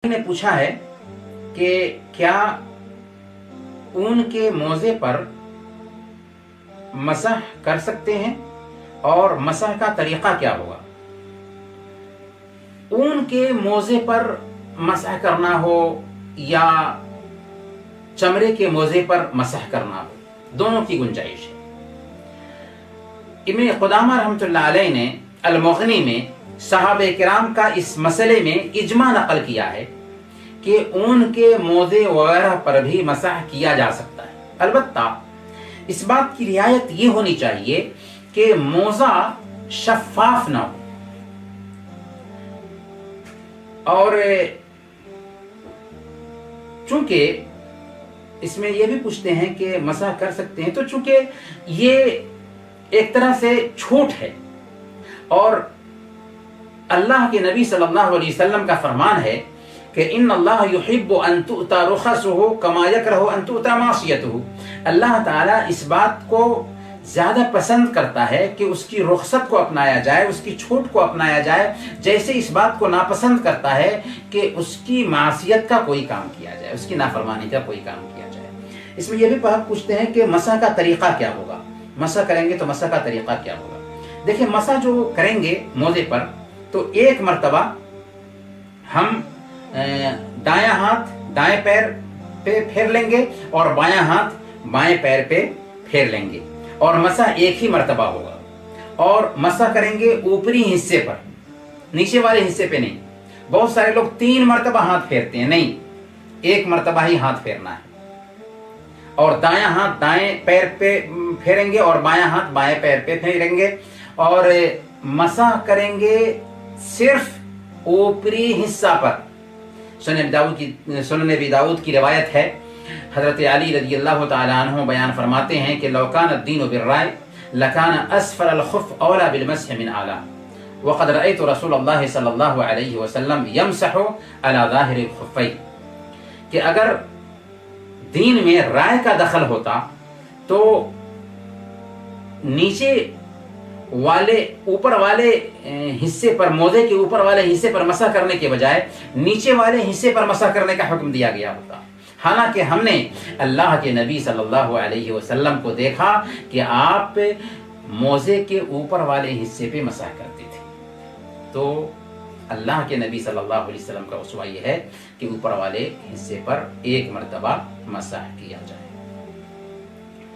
نے پوچھا ہے کہ کیا اون کے موزے پر مسح کر سکتے ہیں اور مسح کا طریقہ کیا ہوگا؟ اون کے موزے پر مسح کرنا ہو یا چمڑے کے موزے پر مسح کرنا ہو، دونوں کی گنجائش ہے۔ ابن قدامہ رحمۃ اللہ علیہ نے المغنی میں صحابہ کرام کا اس مسئلے میں اجماع نقل کیا ہے کہ اون کے موزے وغیرہ پر بھی مسح کیا جا سکتا ہے، البتہ اس بات کی رعایت یہ ہونی چاہیے کہ موزہ شفاف نہ ہو، اور چونکہ اس میں یہ بھی پوچھتے ہیں کہ مسح کر سکتے ہیں، تو چونکہ یہ ایک طرح سے چھوٹ ہے، اور اللہ کے نبی صلی اللہ علیہ وسلم کا فرمان ہے کہ ان اللہ یحب ان تؤتى رخصه كما يكره ان تؤتى معصیته، اللہ تعالیٰ اس بات کو زیادہ پسند کرتا ہے کہ اس کی رخصت کو اپنایا جائے، اس کی چھوٹ کو اپنایا جائے، جیسے اس بات کو ناپسند کرتا ہے کہ اس کی معصیت کا کوئی کام کیا جائے، اس کی نافرمانی کا کوئی کام کیا جائے۔ اس میں یہ بھی پوچھتے ہیں کہ مسح کا طریقہ کیا ہوگا، مسح کریں گے تو مسح کا طریقہ کیا ہوگا؟ دیکھیں، مسح جو کریں گے موزے پر، تو ایک مرتبہ ہم دایاں ہاتھ دائیں پیر پہ پھیر لیں گے اور بایاں ہاتھ بائیں پیر پہ پھیر لیں گے، اور مسح ایک ہی مرتبہ ہوگا، اور مسح کریں گے اوپری حصے پر، نیچے والے حصے پہ نہیں۔ بہت سارے لوگ 3 مرتبہ ہاتھ پھیرتے ہیں، نہیں، ایک مرتبہ ہی ہاتھ پھیرنا ہے، اور دایاں ہاتھ دائیں پیر پہ پھیریں گے اور بایاں ہاتھ بائیں پیر پہ پھیریں گے، اور مسح کریں گے صرف اوپری حصہ پر۔ سنن ابی داؤد کی روایت ہے، حضرت علی رضی اللہ تعالی عنہ بیان فرماتے ہیں کہ لو کان الدین بالرائے لکان اسفل الخف اولا بالمسح من اعلی، وقد رأيت رسول اللہ صلی اللہ علیہ وسلم یمسح علی ظاہر الخفین، کہ اگر دین میں رائے کا دخل ہوتا تو نیچے والے اوپر والے حصے پر، موزے کے اوپر والے حصے پر مسح کرنے کے بجائے نیچے والے حصے پر مسح کرنے کا حکم دیا گیا ہوتا۔ حالانکہ ہم نے اللہ کے نبی صلی اللہ علیہ وسلم کو دیکھا کہ آپ موزے کے اوپر والے حصے پہ مسح کرتے تھے، تو اللہ کے نبی صلی اللہ علیہ وسلم کا اسوہ یہ ہے کہ اوپر والے حصے پر ایک مرتبہ مسح کیا جائے۔